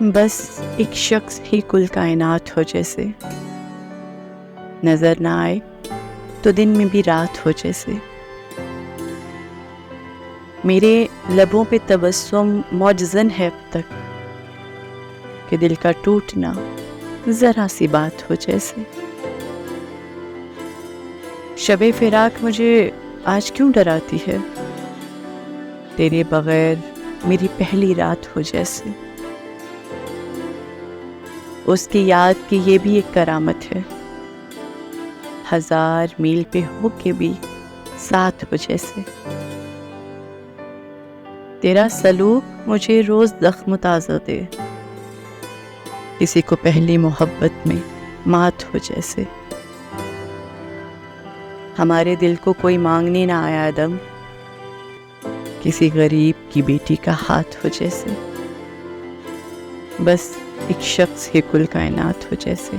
بس ایک شخص ہی کل کائنات ہو جیسے، نظر نہ آئے تو دن میں بھی رات ہو جیسے، میرے لبوں پہ تبسم معجزن ہے اب تک کہ دل کا ٹوٹنا ذرا سی بات ہو جیسے۔ شب فراق مجھے آج کیوں ڈراتی ہے، تیرے بغیر میری پہلی رات ہو جیسے۔ اس کی یاد کی یہ بھی ایک کرامت ہے، 1000 میل پہ ہو کے بھی ساتھ ہو جیسے۔ تیرا سلوک مجھے روز زخم تازہ دے، کسی کو پہلی محبت میں مات ہو جیسے۔ ہمارے دل کو کوئی مانگنے نہ آیا دم، کسی غریب کی بیٹی کا ہاتھ ہو جیسے، بس ایک شخص ہی کل کائنات ہو جیسے۔